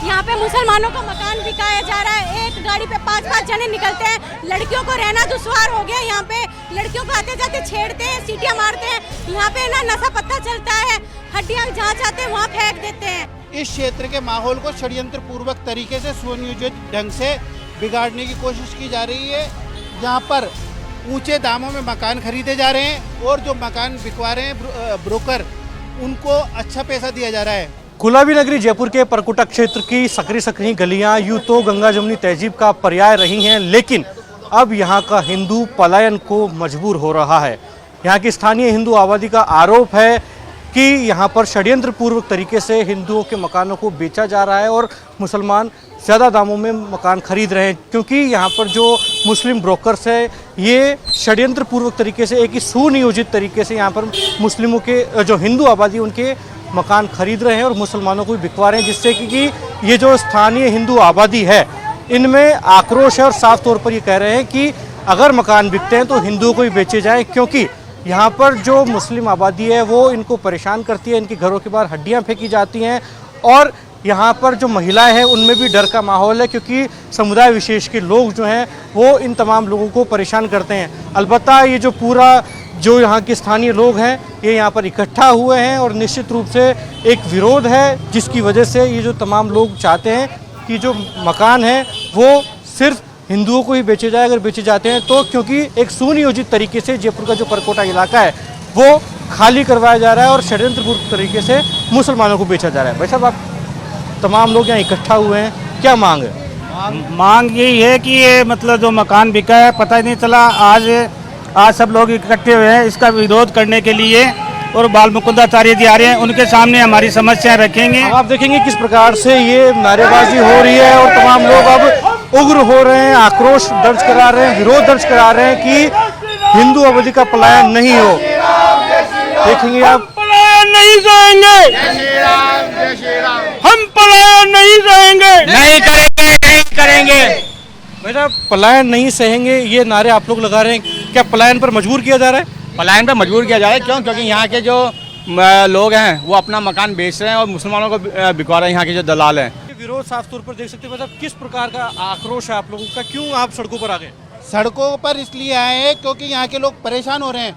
यहाँ पे मुसलमानों का मकान बिकाया जा रहा है। एक गाड़ी पे 5-5 जने निकलते हैं। लड़कियों को रहना दुश्वार हो गया। यहाँ पे लड़कियों को आते जाते छेड़ते हैं, सीटियाँ मारते हैं। यहाँ पे ना नशा पत्ता चलता है, हड्डियाँ जहाँ चाहते हैं वहाँ फेंक देते हैं। इस क्षेत्र के माहौल को षड्यंत्र पूर्वक तरीके से सुनियोजित ढंग से बिगाड़ने की कोशिश की जा रही है। यहाँ पर ऊंचे दामों में मकान खरीदे जा रहे हैं और जो मकान बिकवा रहे हैं ब्रोकर, उनको अच्छा पैसा दिया जा रहा है। गुलाबी नगरी जयपुर के परकोटा क्षेत्र की सकरी सकरी गलियां यूं तो गंगा जमुनी तहजीब का पर्याय रही हैं, लेकिन अब यहाँ का हिंदू पलायन को मजबूर हो रहा है। यहाँ की स्थानीय हिंदू आबादी का आरोप है कि यहाँ पर षड्यंत्र पूर्वक तरीके से हिंदुओं के मकानों को बेचा जा रहा है और मुसलमान ज़्यादा दामों में मकान खरीद रहे हैं, क्योंकि यहाँ पर जो मुस्लिम ब्रोकर्स है ये षड्यंत्र पूर्वक तरीके से एक ही सुनियोजित तरीके से यहाँ पर मुस्लिमों के जो हिंदू आबादी उनके मकान खरीद रहे हैं और मुसलमानों को भी बिकवा रहे हैं, जिससे कि ये जो स्थानीय हिंदू आबादी है इनमें आक्रोश है और साफ तौर पर ये कह रहे हैं कि अगर मकान बिकते हैं तो हिंदुओं को ही बेचे जाएं, क्योंकि यहाँ पर जो मुस्लिम आबादी है वो इनको परेशान करती है। इनके घरों के बाहर हड्डियाँ फेंकी जाती हैं और यहाँ पर जो महिलाएं हैं उनमें भी डर का माहौल है, क्योंकि समुदाय विशेष के लोग जो हैं वो इन तमाम लोगों को परेशान करते हैं। अलबत्ता ये जो पूरा जो यहाँ के स्थानीय लोग हैं ये यहाँ पर इकट्ठा हुए हैं और निश्चित रूप से एक विरोध है, जिसकी वजह से ये जो तमाम लोग चाहते हैं कि जो मकान है वो सिर्फ हिंदुओं को ही बेचे जाए। अगर बेचे जाते हैं तो क्योंकि एक सुनियोजित तरीके से जयपुर का जो परकोटा इलाका है वो खाली करवाया जा रहा है और षड्यंत्रपूर्ण तरीके से मुसलमानों को बेचा जा रहा है। भाई साहब, आप तमाम लोग यहाँ इकट्ठा हुए हैं, क्या मांग है? मांग यही है कि ये मतलब जो मकान बिका है, पता ही नहीं चला, आज सब लोग इकट्ठे हुए हैं इसका विरोध करने के लिए और बाल मुकुंदाचार्य जी आ रहे हैं, उनके सामने हमारी समस्याएं रखेंगे। आप देखेंगे किस प्रकार से ये नारेबाजी हो रही है और तमाम लोग अब उग्र हो रहे हैं, आक्रोश दर्ज करा रहे हैं, विरोध दर्ज करा रहे हैं कि हिंदू आबादी का पलायन नहीं हो। देखेंगे आप, पलायन नहीं सहेंगे, हम पलायन नहीं सहेंगे, नहीं करेंगे। बेटा पलायन नहीं सहेंगे, ये नारे आप लोग लगा रहे हैं, क्या पलायन पर मजबूर किया जा रहा है? पलायन पर मजबूर किया जा रहा है। क्यों? क्योंकि यहाँ के जो लोग हैं वो अपना मकान बेच रहे हैं और मुसलमानों को बिकवा रहे हैं, यहाँ के जो दलाल हैं। विरोध साफ तौर पर देख सकते हैं। मतलब किस प्रकार का आक्रोश है आप लोगों का, क्यों आप सड़कों पर आ गए? सड़कों पर इसलिए आए हैं क्योंकि यहाँ के लोग परेशान हो रहे हैं।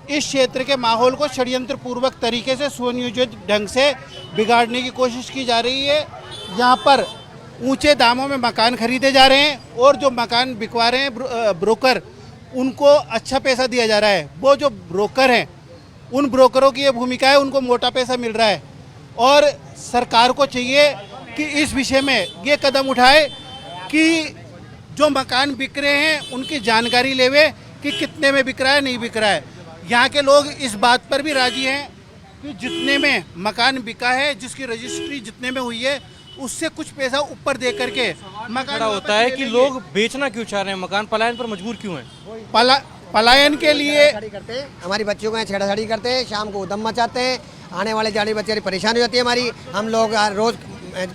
इस क्षेत्र के माहौल को षड्यंत्र पूर्वक तरीके से सुनियोजित ढंग से बिगाड़ने की कोशिश की जा रही है। यहाँ पर ऊंचे दामों में मकान खरीदे जा रहे हैं और जो मकान बिकवा रहे हैं ब्रोकर, उनको अच्छा पैसा दिया जा रहा है। वो जो ब्रोकर हैं उन ब्रोकरों की ये भूमिका है, उनको मोटा पैसा मिल रहा है और सरकार को चाहिए कि इस विषय में ये कदम उठाए कि जो मकान बिक रहे हैं उनकी जानकारी लेवे कि कितने में बिक रहा है, नहीं बिक रहा है। यहाँ के लोग इस बात पर भी राजी हैं कि जितने में मकान बिका है, जिसकी रजिस्ट्री जितने में हुई है, उससे कुछ पैसा ऊपर दे करके मकान होता है कि लोग बेचना क्यों चाह रहे हैं, मकान पलायन पर मजबूर क्यों है? पलायन के लिए हमारी बच्चियों को छेड़ाछाड़ी करते हैं, शाम को उदम मचाते हैं, आने वाले जाने बच्चे परेशान हो जाती है हमारी। हम लोग रोज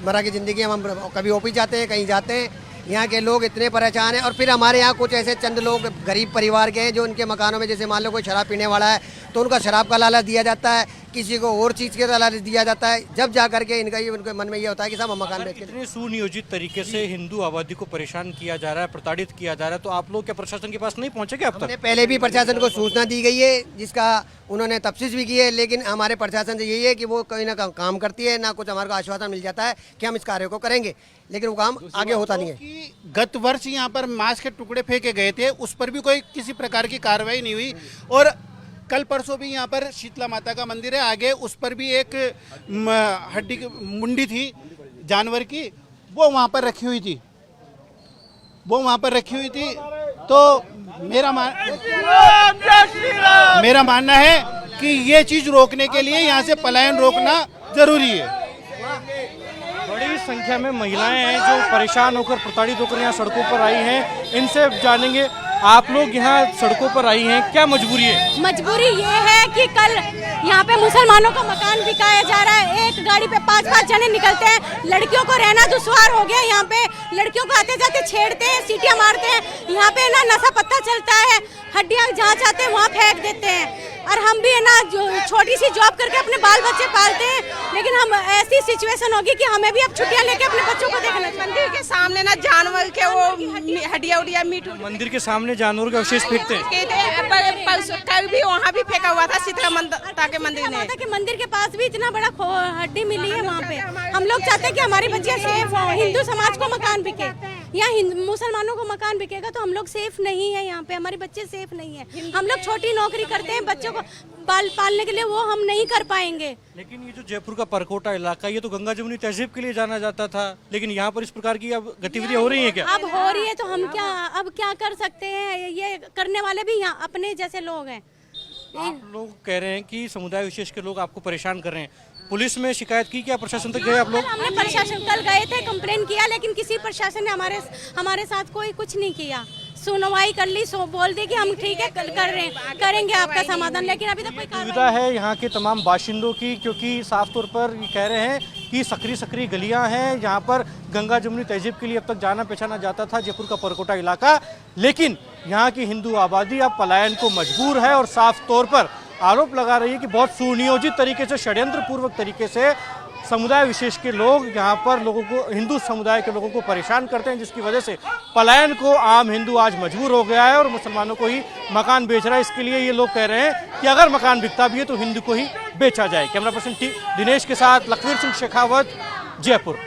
मरा की ज़िंदगी हम कभी ओपी जाते हैं, कहीं जाते हैं, यहाँ के लोग इतने परेशान हैं। और फिर हमारे यहाँ कुछ ऐसे चंद लोग गरीब परिवार के हैं जो उनके मकानों में, जैसे मान लो कोई शराब पीने वाला है तो उनका शराब का लालच दिया जाता है, किसी को और चीज़ का लालच दिया जाता है, जब जा करके उनके मन में ये होता है कि साहब हम मकान बेच के। इतने सुनियोजित तरीके से हिंदू आबादी को परेशान किया जा रहा है, प्रताड़ित किया जा रहा है, तो आप लोग क्या प्रशासन के पास नहीं पहुंचे क्या अब तक? हमने पहले भी प्रशासन को सूचना दी गई है, जिसका उन्होंने तफ्सीस भी की है, लेकिन हमारे प्रशासन से यही है कि वो कोई ना काम करती है, ना कुछ हमारे को आश्वासन मिल जाता है कि हम इस कार्य को करेंगे, लेकिन वो काम आगे होता नहीं है। गत वर्ष यहाँ पर मांस के टुकड़े फेंके गए थे, उस पर भी कोई किसी प्रकार की कार्रवाई नहीं हुई। और कल परसों भी यहाँ पर शीतला माता का मंदिर है, आगे उस पर भी एक हड्डी की मुंडी थी जानवर की, वो वहाँ पर रखी हुई थी। तो मेरा मानना है कि ये चीज़ रोकने के लिए यहाँ से पलायन रोकना जरूरी है। बड़ी संख्या में महिलाएं हैं जो परेशान होकर, प्रताड़ित होकर यहाँ सड़कों पर आई हैं। इनसे जानेंगे, आप लोग यहाँ सड़कों पर आई हैं, क्या मजबूरी है? मजबूरी ये है कि कल यहाँ पे मुसलमानों को मकान बिकाया जा रहा है। एक गाड़ी पे 5-5 जने निकलते हैं। लड़कियों को रहना दुश्वार हो गया। यहाँ पे लड़कियों को आते जाते छेड़ते हैं, सीटियाँ मारते हैं। यहाँ पे ना नशा पत्ता चलता है, हड्डियाँ जहाँ चाहते हैं वहाँ फेंक देते हैं। और हम भी है ना जो छोटी सी जॉब करके अपने बाल बच्चे पालते हैं, लेकिन हम ऐसी सिचुएशन होगी कि हमें भी अब छुट्टियां लेके अपने बच्चों को देखना चाहिए। मंदिर के सामने ना जानवर के वो हड्डिया उडिया मीट मंदिर के सामने जानवर के अवशेष फेंकते हैं। कल भी वहाँ भी फेंका हुआ था शीतला माता के मंदिर ने। कि मंदिर के पास भी इतना बड़ा हड्डी मिली है वहाँ पे। हम लोग चाहते हैं कि हमारी बच्चियाँ सेफ हो, हिंदू समाज को मकान बिके। यहाँ मुसलमानों को मकान बिकेगा तो हम लोग सेफ नहीं है। यहाँ पे हमारे बच्चे सेफ नहीं है। हम लोग छोटी नौकरी करते हैं, बच्चों को पालने के लिए वो हम नहीं कर पाएंगे। लेकिन ये जो जयपुर का परकोटा इलाका, ये तो गंगा जमुनी तहजीब के लिए जाना जाता था, लेकिन यहाँ पर इस प्रकार की अब गतिविधियां हो रही हैं क्या? अब हो रही है तो हम क्या कर सकते हैं? ये करने वाले भी यहाँ अपने जैसे लोग हैं। आप लोग कह रहे हैं कि समुदाय विशेष के लोग आपको परेशान कर रहे हैं। पुलिस में शिकायत की क्या? प्रशासन तक गए आप लोग? हमने प्रशासन कल गए थे, कंप्लेन किया, लेकिन किसी प्रशासन ने हमारे साथ कोई कुछ नहीं किया। सुनवाई कर ली, बोल दी कि हम ठीक है करेंगे आपका समाधान, लेकिन अभी तक कोई सुविधा है यहाँ के तमाम बाशिंदों की, क्योंकि साफ तौर पर ये कह रहे हैं कि सकरी गलियाँ हैं जहाँ पर गंगा जमुनी तहजीब के लिए अब तक जाना पहचाना जाता था जयपुर का परकोटा इलाका, लेकिन यहाँ की हिंदू आबादी अब पलायन को मजबूर है और साफ तौर पर आरोप लगा रही है कि बहुत सुनियोजित तरीके से, षड्यंत्र पूर्वक तरीके से समुदाय विशेष के लोग यहाँ पर लोगों को, हिंदू समुदाय के लोगों को परेशान करते हैं, जिसकी वजह से पलायन को आम हिंदू आज मजबूर हो गया है और मुसलमानों को ही मकान बेच रहा है। इसके लिए ये लोग कह रहे हैं कि अगर मकान बिकता भी है तो हिंदू को ही बेचा जाए। कैमरा पर्सन दिनेश के साथ लखवीर सिंह शेखावत, जयपुर।